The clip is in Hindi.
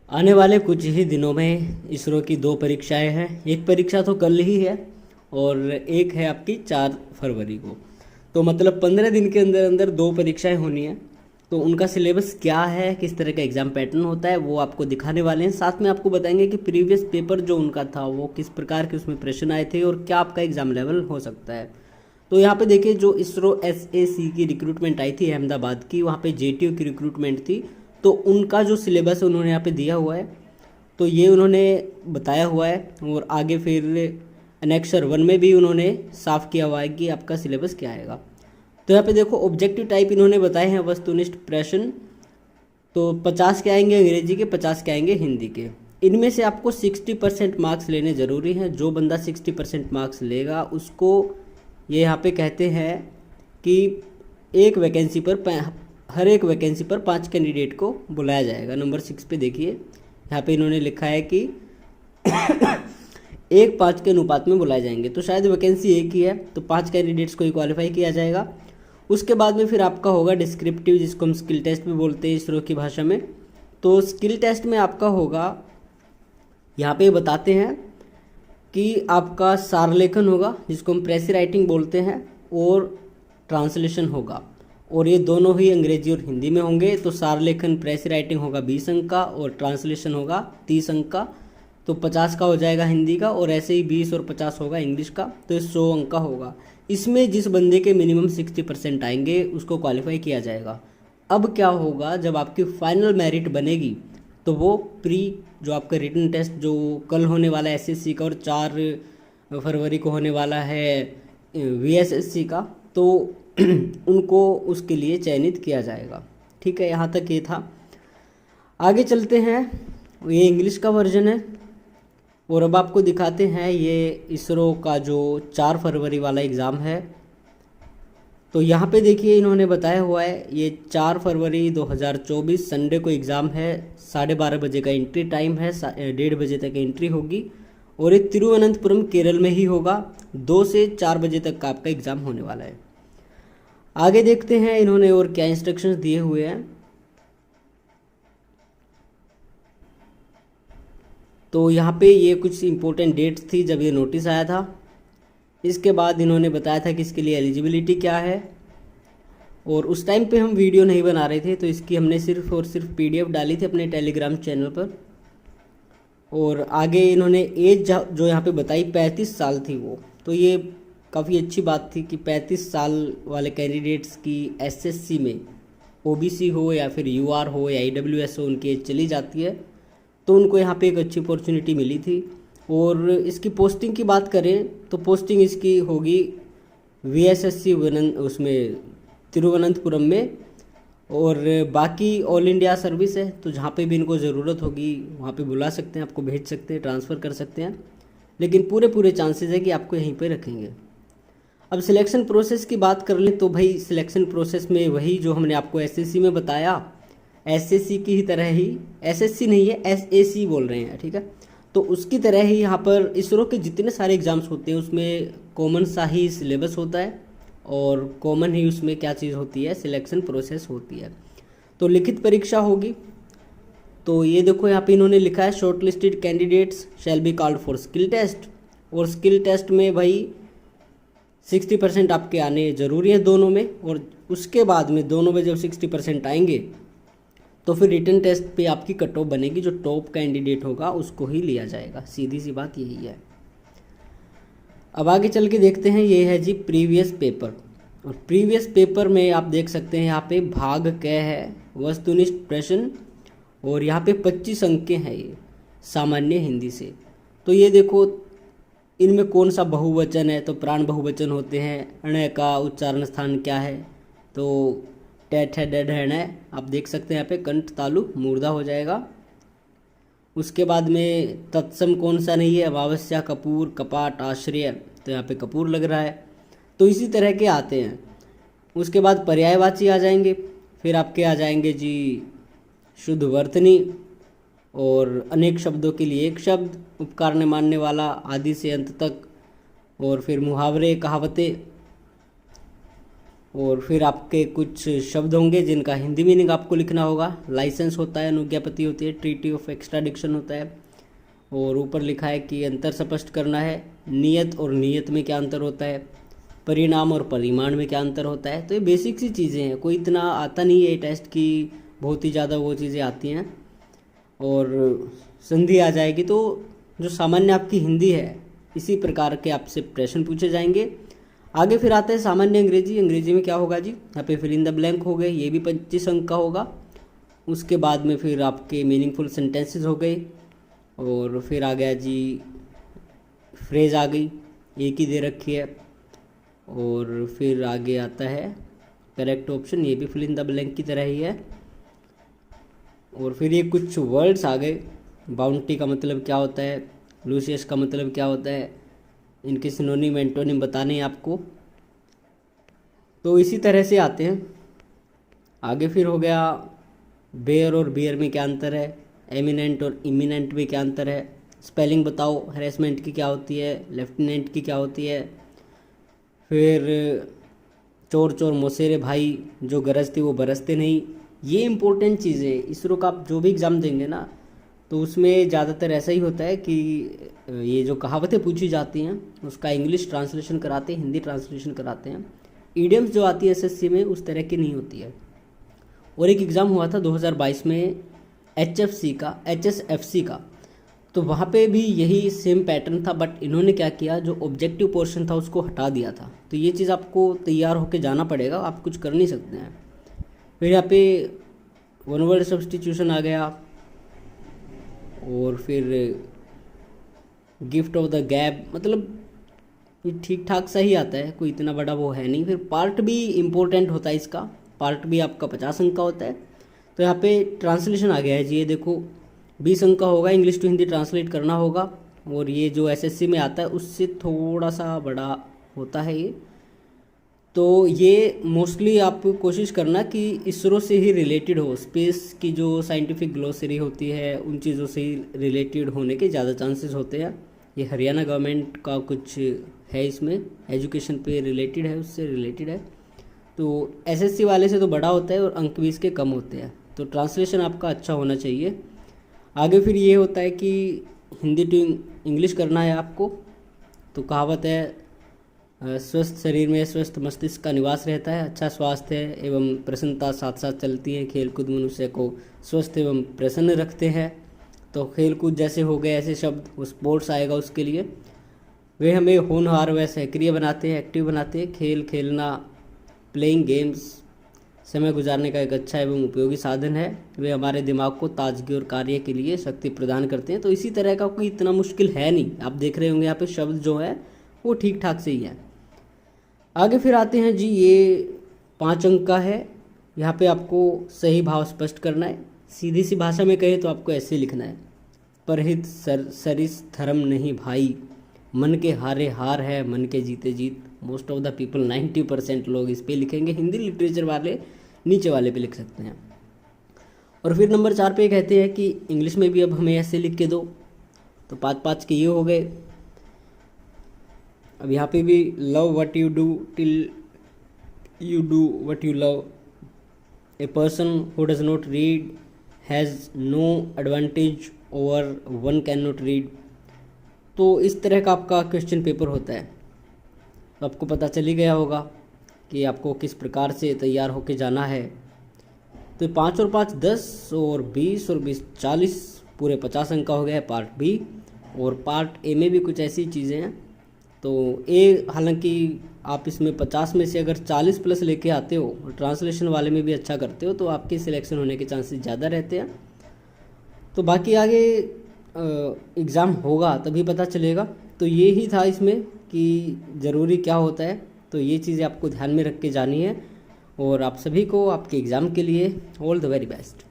आने वाले कुछ ही दिनों में इसरो की दो परीक्षाएं हैं। एक परीक्षा तो कल ही है और एक है आपकी 4 फरवरी को। तो मतलब 15 दिन के अंदर अंदर दो परीक्षाएं होनी है। तो उनका सिलेबस क्या है, किस तरह का एग्ज़ाम पैटर्न होता है, वो आपको दिखाने वाले हैं। साथ में आपको बताएंगे कि प्रीवियस पेपर जो उनका था वो किस प्रकार के उसमें प्रश्न आए थे और क्या आपका एग्ज़ाम लेवल हो सकता है। तो यहाँ पे देखिए, जो इसरो SAC की रिक्रूटमेंट आई थी अहमदाबाद की, वहाँ पे JTU की रिक्रूटमेंट थी। तो उनका जो सिलेबस उन्होंने यहाँ पे दिया हुआ है, तो ये उन्होंने बताया हुआ है। और आगे फिर एनेक्सर 1 में भी उन्होंने साफ किया हुआ है कि आपका सिलेबस क्या आएगा। तो यहाँ पे देखो, ऑब्जेक्टिव टाइप इन्होंने बताए हैं वस्तुनिष्ठ प्रश्न। तो 50 के आएंगे अंग्रेजी के, 50 के आएंगे हिंदी के। इनमें से आपको 60% मार्क्स लेने ज़रूरी हैं। जो बंदा 60% मार्क्स लेगा उसको ये यहाँ पे कहते हैं कि एक वैकेंसी पर हर एक वैकेंसी पर 5 कैंडिडेट को बुलाया जाएगा। नंबर 6 पे देखिए, यहाँ पे इन्होंने लिखा है कि 1:5 के अनुपात में बुलाए जाएंगे। तो शायद वैकेंसी एक ही है, तो 5 कैंडिडेट्स को ही क्वालिफाई किया जाएगा। उसके बाद में फिर आपका होगा डिस्क्रिप्टिव, जिसको हम स्किल टेस्ट भी बोलते हैं इसरो की भाषा में। तो स्किल टेस्ट में आपका होगा, यहाँ पे बताते हैं कि आपका सार लेखन होगा, जिसको हम प्रेस राइटिंग बोलते हैं, और ट्रांसलेशन होगा। और ये दोनों ही अंग्रेजी और हिंदी में होंगे। तो सार लेखन प्रेस राइटिंग होगा 20 अंक का और ट्रांसलेशन होगा 30 अंक का। तो 50 का हो जाएगा हिंदी का, और ऐसे ही 20 और 50 होगा इंग्लिश का। तो ये 100 अंक का होगा। इसमें जिस बंदे के मिनिमम 60% आएंगे उसको क्वालिफाई किया जाएगा। अब क्या होगा, जब आपकी फाइनल मेरिट बनेगी तो वो प्री जो आपका रिटन टेस्ट जो कल होने वाला है SSC का, और 4 फरवरी को होने वाला है VSSC का, तो उनको उसके लिए चयनित किया जाएगा। ठीक है, यहाँ तक ये था। आगे चलते हैं, ये इंग्लिश का वर्जन है। और अब आपको दिखाते हैं ये इसरो का जो 4 फरवरी वाला एग्ज़ाम है। तो यहाँ पे देखिए, इन्होंने बताया हुआ है ये 4 फरवरी 2024 संडे को एग्ज़ाम है। 12:30 बजे का एंट्री टाइम है, 1:30 बजे तक एंट्री होगी। और ये तिरुवनंतपुरम केरल में ही होगा। 2 से 4 बजे तक का आपका एग्ज़ाम होने वाला है। आगे देखते हैं इन्होंने और क्या इंस्ट्रक्शंस दिए हुए हैं। तो यहाँ पे ये कुछ इंपॉर्टेंट डेट्स थी जब ये नोटिस आया था। इसके बाद इन्होंने बताया था कि इसके लिए एलिजिबिलिटी क्या है। और उस टाइम पे हम वीडियो नहीं बना रहे थे, तो इसकी हमने सिर्फ और सिर्फ PDF डाली थी अपने टेलीग्राम चैनल पर। और आगे इन्होंने एज जो यहाँ पे बताई 35 साल थी वो। तो ये काफ़ी अच्छी बात थी कि 35 साल वाले कैंडिडेट्स की SSC में OBC हो या फिर UR हो या EWS हो, उनकी एज चली जाती है। तो उनको यहाँ पे एक अच्छी अपॉर्चुनिटी मिली थी। और इसकी पोस्टिंग की बात करें तो पोस्टिंग इसकी होगी VSSC उसमें तिरुवनंतपुरम में। और बाकी ऑल इंडिया सर्विस है, तो जहाँ पे भी इनको ज़रूरत होगी वहाँ पे बुला सकते हैं, आपको भेज सकते हैं, ट्रांसफ़र कर सकते हैं। लेकिन पूरे चांसेस है कि आपको यहीं पे रखेंगे। अब सिलेक्शन प्रोसेस की बात कर लें तो भाई सिलेक्शन प्रोसेस में वही जो हमने आपको SSC में बताया, SSC की ही तरह ही, SSC नहीं है SAC बोल रहे हैं, ठीक है। तो उसकी तरह ही यहाँ पर इसरो के जितने सारे एग्ज़ाम्स होते हैं उसमें कॉमन सा ही सिलेबस होता है, और कॉमन ही उसमें क्या चीज़ होती है, सिलेक्शन प्रोसेस होती है। तो लिखित परीक्षा होगी। तो ये देखो, यहाँ पे इन्होंने लिखा है shortlisted candidates shall be called for skill test. और स्किल टेस्ट में भाई 60% आपके आने ज़रूरी है दोनों में। और उसके बाद में दोनों में जब 60% आएंगे तो फिर रिटन टेस्ट पे आपकी कट ऑफ बनेगी। जो टॉप कैंडिडेट होगा उसको ही लिया जाएगा। सीधी सी बात यही है। अब आगे चल के देखते हैं, ये है जी प्रीवियस पेपर। और प्रीवियस पेपर में आप देख सकते हैं यहाँ पे भाग क है वस्तुनिष्ठ प्रश्न, और यहाँ पे 25 अंक के हैं ये सामान्य हिंदी से। तो ये देखो, इनमें कौन सा बहुवचन है, तो प्राण बहुवचन होते हैं। अण का उच्चारण स्थान क्या है, तो टेठ है, डेड है, न। आप देख सकते हैं यहाँ पे कंठ तालु मूर्धा हो जाएगा। उसके बाद में तत्सम कौन सा नहीं है, अमावस्या, कपूर, कपाट, आश्रय, तो यहाँ पे कपूर लग रहा है। तो इसी तरह के आते हैं। उसके बाद पर्यायवाची आ जाएंगे। फिर आपके आ जाएंगे जी शुद्ध वर्तनी, और अनेक शब्दों के लिए एक शब्द, उपकार ने मानने वाला, आदि से अंत तक। और फिर मुहावरे, कहावतें। और फिर आपके कुछ शब्द होंगे जिनका हिंदी मीनिंग आपको लिखना होगा। लाइसेंस होता है, अनुज्ञापति होती है, ट्रीटी ऑफ एक्स्ट्राडिक्शन होता है, और ऊपर लिखा है कि अंतर स्पष्ट करना है, नियत और नियत में क्या अंतर होता है, परिणाम और परिमाण में क्या अंतर होता है। तो ये बेसिक सी चीज़ें हैं, कोई इतना आता नहीं है ये टेस्ट की बहुत ही ज़्यादा वो चीज़ें आती हैं। और संधि आ जाएगी तो जो सामान्य आपकी हिंदी है इसी प्रकार के आपसे प्रश्न पूछे जाएंगे। आगे फिर आता है सामान्य अंग्रेजी। अंग्रेजी में क्या होगा जी, यहाँ पे फिल इन द ब्लैंक हो गए, ये भी 25 अंक का होगा। उसके बाद में फिर आपके मीनिंगफुल सेंटेंसेस हो गए, और फिर आ गया जी फ्रेज आ गई, एक ही दे रखी है। और फिर आगे आता है करेक्ट ऑप्शन, ये भी फिल इन द ब्लैंक की तरह ही है। और फिर ये कुछ वर्ड्स आ गए, बाउंटी का मतलब क्या होता है, लूसियस का मतलब क्या होता है, इनके सिनोनिम एंटोनिम बताने हैं आपको। तो इसी तरह से आते हैं आगे। फिर हो गया बेयर और बियर में क्या अंतर है, एमिनेंट और इमिनेंट में क्या अंतर है, स्पेलिंग बताओ, हैरेसमेंट की क्या होती है, लेफ्टिनेंट की क्या होती है। फिर चोर चोर मौसेरे भाई, जो गरज थी वो बरसते नहीं। ये इंपॉर्टेंट चीज़ें, इसरो का आप जो भी एग्ज़ाम देंगे ना तो उसमें ज़्यादातर ऐसा ही होता है कि ये जो कहावतें पूछी जाती हैं उसका इंग्लिश ट्रांसलेशन कराते हैं, हिंदी ट्रांसलेशन कराते हैं। ईडियम्स जो आती है एसएससी में उस तरह की नहीं होती है। और एक एग्ज़ाम हुआ था 2022 में HFC का, HSFC का, तो वहाँ पे भी यही सेम पैटर्न था, बट इन्होंने क्या किया, जो ऑब्जेक्टिव पोर्शन था उसको हटा दिया था। तो ये चीज़ आपको तैयार होकर जाना पड़ेगा, आप कुछ कर नहीं सकते हैं। फिर यहाँ पे वन वर्ड सब्सटीट्यूशन आ गया, और फिर गिफ्ट ऑफ द गैप, मतलब ये ठीक ठाक सा ही आता है, कोई इतना बड़ा वो है नहीं। फिर पार्ट भी इम्पोर्टेंट होता है इसका, पार्ट भी आपका 50 अंक का होता है। तो यहाँ पे ट्रांसलेशन आ गया है जी, ये देखो 20 अंक का होगा, इंग्लिश टू हिंदी ट्रांसलेट करना होगा। और ये जो एसएससी में आता है उससे थोड़ा सा बड़ा होता है ये। तो ये मोस्टली आप कोशिश करना कि इसरो से ही रिलेटेड हो, स्पेस की जो साइंटिफिक ग्लोसरी होती है उन चीज़ों से ही रिलेटेड होने के ज़्यादा चांसेस होते हैं। ये हरियाणा गवर्नमेंट का कुछ है, इसमें एजुकेशन पे रिलेटेड है, उससे रिलेटेड है। तो एसएससी वाले से तो बड़ा होता है और अंक भी इसके कम होते हैं। तो ट्रांसलेशन आपका अच्छा होना चाहिए। आगे फिर ये होता है कि हिंदी टू इंग्लिश करना है आपको। तो कहावत है, स्वस्थ शरीर में स्वस्थ मस्तिष्क का निवास रहता है, अच्छा स्वास्थ्य एवं प्रसन्नता साथ साथ चलती है, खेलकूद मनुष्य को स्वस्थ एवं प्रसन्न रखते हैं। तो खेलकूद जैसे हो गए ऐसे शब्द, वो स्पोर्ट्स आएगा उसके लिए। वे हमें होनहार व सक्रिय बनाते हैं, एक्टिव बनाते हैं। खेल खेलना, प्लेइंग गेम्स समय गुजारने का एक अच्छा एवं उपयोगी साधन है। वे हमारे दिमाग को ताजगी और कार्य के लिए शक्ति प्रदान करते हैं। तो इसी तरह का कोई इतना मुश्किल है नहीं, आप देख रहे होंगे यहाँ पे शब्द जो है वो ठीक ठाक से ही है। आगे फिर आते हैं जी, ये 5 अंक का है। यहाँ पे आपको सही भाव स्पष्ट करना है। सीधी सी भाषा में कहे तो आपको ऐसे लिखना है, परहित सरिस धर्म नहीं भाई, मन के हारे हार है, मन के जीते जीत। मोस्ट ऑफ द पीपल 90% लोग इस पे लिखेंगे। हिंदी लिटरेचर वाले नीचे वाले पे लिख सकते हैं। और फिर नंबर 4 पे कहते हैं कि इंग्लिश में भी अब हमें ऐसे लिख के दो। तो 5-5 के ये हो गए। अब यहाँ पे भी love what you do till you do what you love, a person who does not read has no advantage over one can not read. तो इस तरह का आपका क्वेश्चन पेपर होता है। तो आपको पता चल ही गया होगा कि आपको किस प्रकार से तैयार होके जाना है। तो 5 और 5 10 और 20 और 20 40, पूरे 50 अंक का हो गया है पार्ट बी। और पार्ट ए में भी कुछ ऐसी चीज़ें हैं। तो ए, हालांकि आप इसमें 50 में से अगर 40 प्लस लेके आते हो और ट्रांसलेशन वाले में भी अच्छा करते हो तो आपकी सिलेक्शन होने के चांसेस ज़्यादा रहते हैं। तो बाकी आगे एग्ज़ाम होगा तभी पता चलेगा। तो ये ही था इसमें कि ज़रूरी क्या होता है। तो ये चीज़ें आपको ध्यान में रख के जानी है। और आप सभी को आपके एग्ज़ाम के लिए ऑल द वेरी बेस्ट।